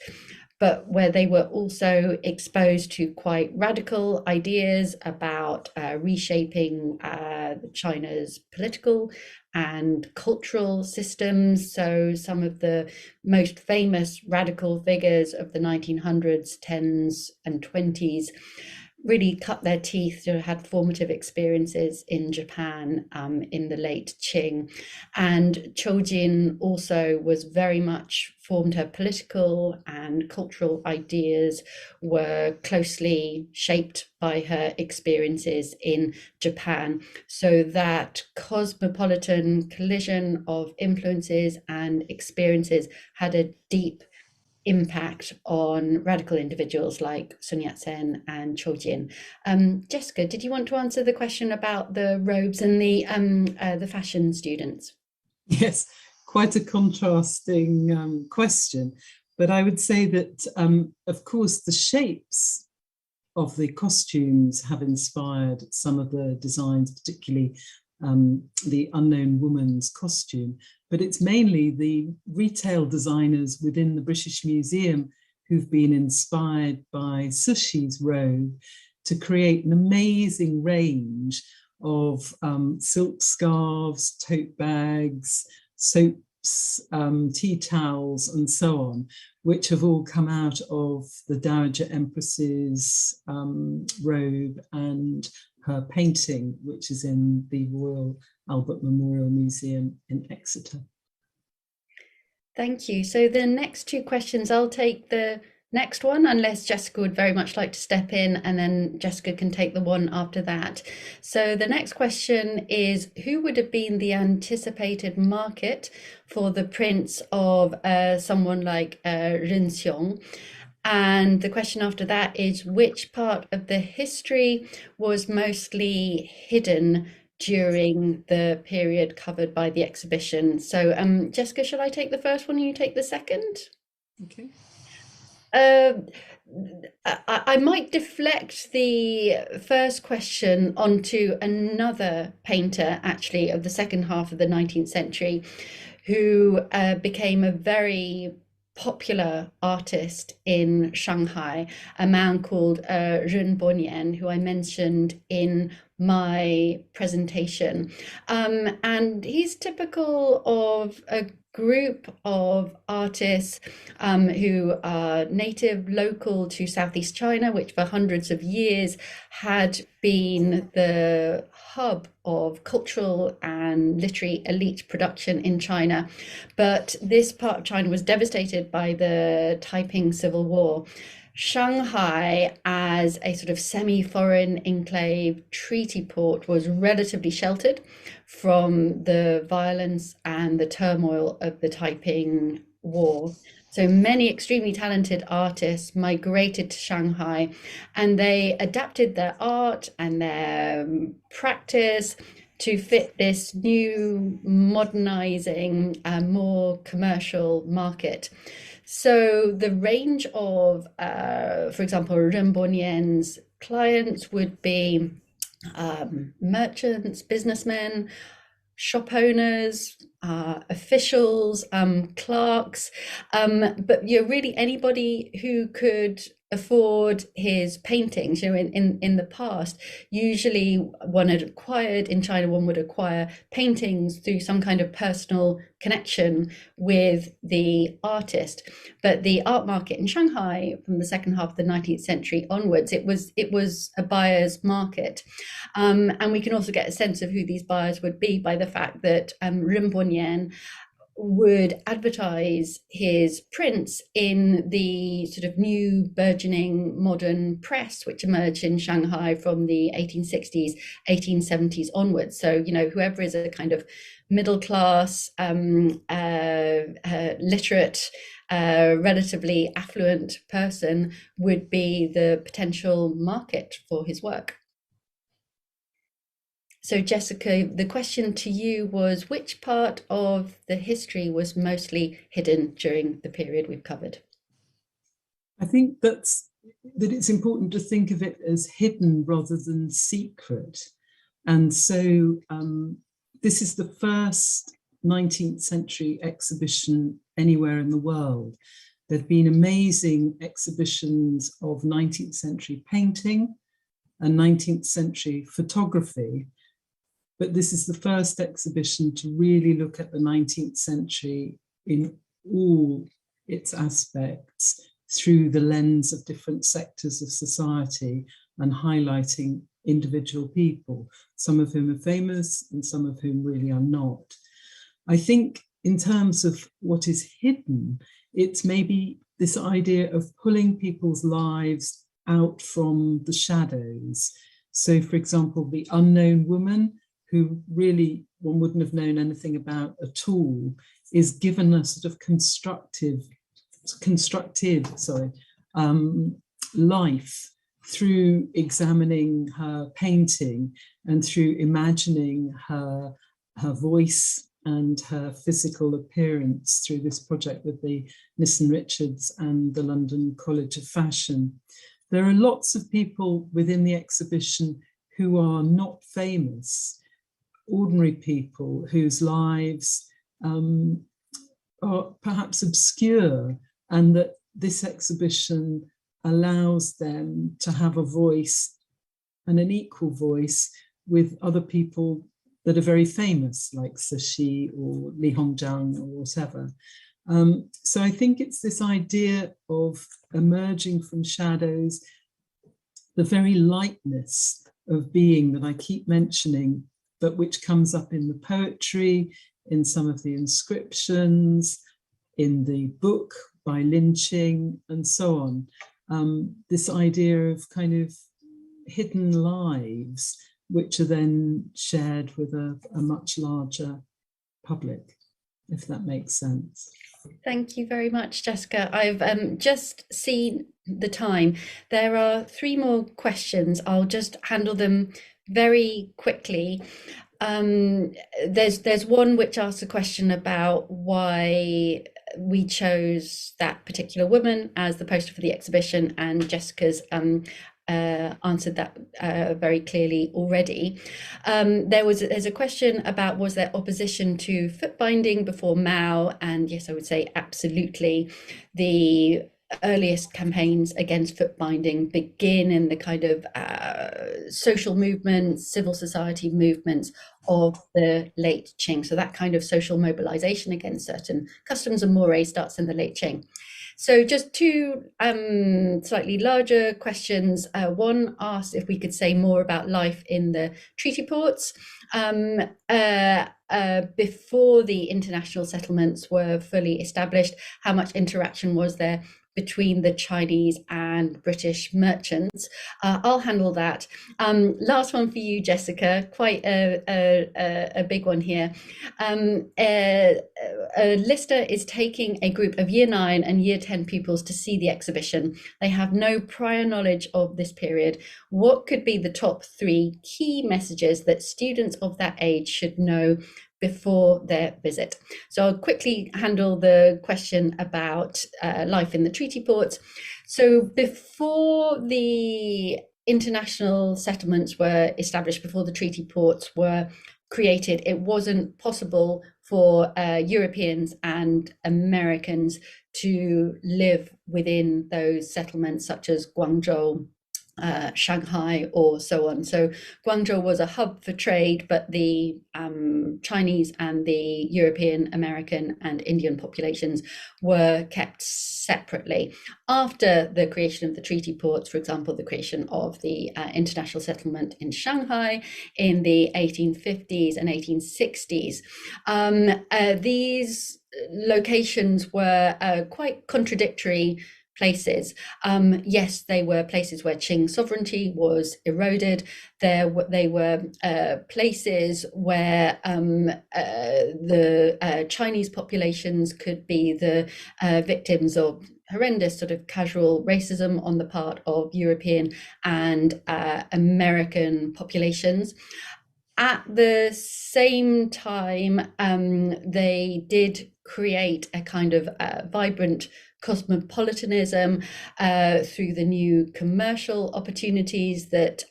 but where they were also exposed to quite radical ideas about reshaping China's political and cultural systems. So some of the most famous radical figures of the 1900s, 10s and 20s really cut their teeth, had formative experiences in Japan in the late Qing. And Chojin also was very much formed, her political and cultural ideas were closely shaped by her experiences in Japan. So that cosmopolitan collision of influences and experiences had a deep impact on radical individuals like Sun Yat-sen and Cho Jin. Jessica, did you want to answer the question about the robes and the fashion students? Yes, quite a contrasting question. But I would say that, of course, the shapes of the costumes have inspired some of the designs, particularly the unknown woman's costume. But it's mainly the retail designers within the British Museum who've been inspired by Sushi's robe to create an amazing range of silk scarves, tote bags, soaps, tea towels, and so on, which have all come out of the Dowager Empress's robe and her painting, which is in the Royal Albert Memorial Museum in Exeter. Thank you. So the next two questions, I'll take the next one, unless Jessica would very much like to step in, and then Jessica can take the one after that. So the next question is, who would have been the anticipated market for the prints of someone like Rin Xiong? And the question after that is, which part of the history was mostly hidden during the period covered by the exhibition? So, Jessica, shall I take the first one and you take the second? Okay. I might deflect the first question onto another painter, actually, of the second half of the 19th century, who became a very popular artist in Shanghai, a man called Ren Bonyan, who I mentioned in my presentation. And he's typical of a group of artists who are native, local to Southeast China, which for hundreds of years had been the hub of cultural and literary elite production in China. But this part of China was devastated by the Taiping Civil War. Shanghai, as a sort of semi-foreign enclave treaty port, was relatively sheltered from the violence and the turmoil of the Taiping War. So many extremely talented artists migrated to Shanghai, and they adapted their art and their practice to fit this new, modernizing, more commercial market. So the range of, for example, Ren Bonyan's clients would be merchants, businessmen, shop owners, officials, clerks, but really anybody who could afford his paintings. In the past, usually one would acquire paintings through some kind of personal connection with the artist. But the art market in Shanghai from the second half of the 19th century onwards, it was a buyer's market. And we can also get a sense of who these buyers would be by the fact that Ren Bonyan would advertise his prints in the sort of new burgeoning modern press, which emerged in Shanghai from the 1860s, 1870s onwards. So, whoever is a kind of middle class, literate, relatively affluent person would be the potential market for his work. So Jessica, the question to you was, which part of the history was mostly hidden during the period we've covered? I think that it's important to think of it as hidden rather than secret. And so this is the first 19th century exhibition anywhere in the world. There have been amazing exhibitions of 19th century painting and 19th century photography. But this is the first exhibition to really look at the 19th century in all its aspects through the lens of different sectors of society, and highlighting individual people, some of whom are famous and some of whom really are not. I think in terms of what is hidden, it's maybe this idea of pulling people's lives out from the shadows. So, for example, the unknown woman, who really one wouldn't have known anything about at all, is given a sort of constructive life through examining her painting and through imagining her voice and her physical appearance through this project with the Nissen Richards and the London College of Fashion. There are lots of people within the exhibition who are not famous, ordinary people whose lives are perhaps obscure, and that this exhibition allows them to have a voice and an equal voice with other people that are very famous, like Cixi or Li Hongjiang or whatever. So I think it's this idea of emerging from shadows, the very lightness of being that I keep mentioning, but which comes up in the poetry, in some of the inscriptions, in the book by Lynching, and so on. This idea of kind of hidden lives, which are then shared with a much larger public, if that makes sense. Thank you very much, Jessica. I've just seen the time. There are 3 more questions. I'll just handle them very quickly. There's one which asks a question about why we chose that particular woman as the poster for the exhibition, and Jessica's answered that very clearly already. There's a question about, was there opposition to foot binding before Mao? And yes, I would say absolutely. The earliest campaigns against foot binding begin in the kind of social movements, civil society movements of the late Qing. So that kind of social mobilization against certain customs and mores starts in the late Qing. So just 2 slightly larger questions. One asked if we could say more about life in the treaty ports. Before the international settlements were fully established, how much interaction was there between the Chinese and British merchants? I'll handle that. Last one for you, Jessica, quite a big one here. Lister is taking a group of Year 9 and Year 10 pupils to see the exhibition. They have no prior knowledge of this period. What could be the top 3 key messages that students of that age should know before their visit? So I'll quickly handle the question about life in the treaty ports. So before the international settlements were established, before the treaty ports were created, it wasn't possible for Europeans and Americans to live within those settlements, such as Guangzhou, Shanghai, or so on. So Guangzhou was a hub for trade, but the Chinese and the European, American, and Indian populations were kept separately. After the creation of the treaty ports, for example, the creation of the international settlement in Shanghai in the 1850s and 1860s, these locations were quite contradictory places. Yes, they were places where Qing sovereignty was eroded. They were places where the Chinese populations could be the victims of horrendous sort of casual racism on the part of European and American populations. At the same time, they did create a kind of vibrant cosmopolitanism through the new commercial opportunities that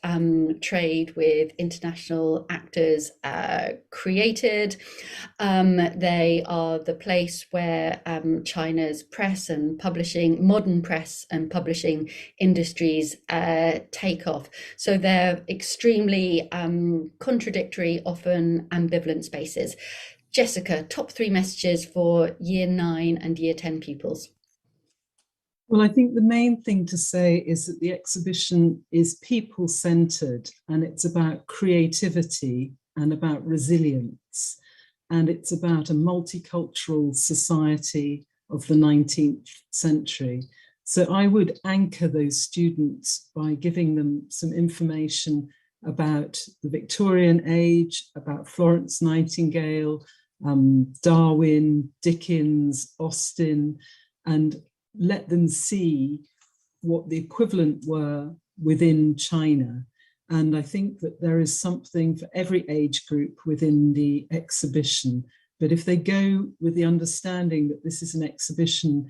trade with international actors created. They are the place where China's press and publishing, modern press and publishing industries take off. So they're extremely contradictory, often ambivalent spaces. Jessica, top 3 messages for Year 9 and Year 10 pupils. Well, I think the main thing to say is that the exhibition is people-centered, and it's about creativity and about resilience. And it's about a multicultural society of the 19th century. So I would anchor those students by giving them some information about the Victorian age, about Florence Nightingale, Darwin, Dickens, Austen, and let them see what the equivalent were within China. And I think that there is something for every age group within the exhibition. But if they go with the understanding that this is an exhibition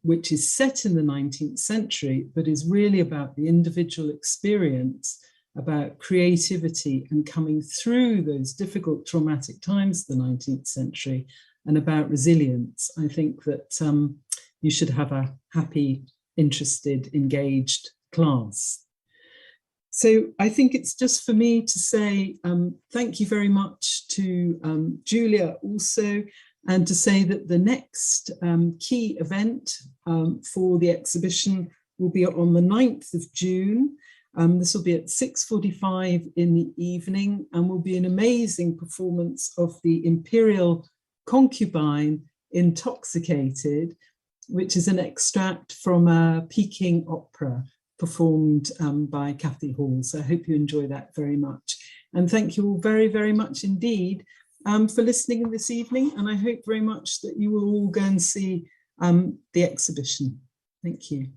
which is set in the 19th century, but is really about the individual experience, about creativity and coming through those difficult, traumatic times of the 19th century, and about resilience, I think that you should have a happy, interested, engaged class. So I think it's just for me to say thank you very much to Julia also, and to say that the next key event for the exhibition will be on the 9th of June. This will be at 6:45 in the evening, and will be an amazing performance of the Imperial Concubine Intoxicated, which is an extract from a Peking opera performed by Kathy Hall. So I hope you enjoy that very much. And thank you all very, very much indeed for listening this evening. And I hope very much that you will all go and see the exhibition. Thank you.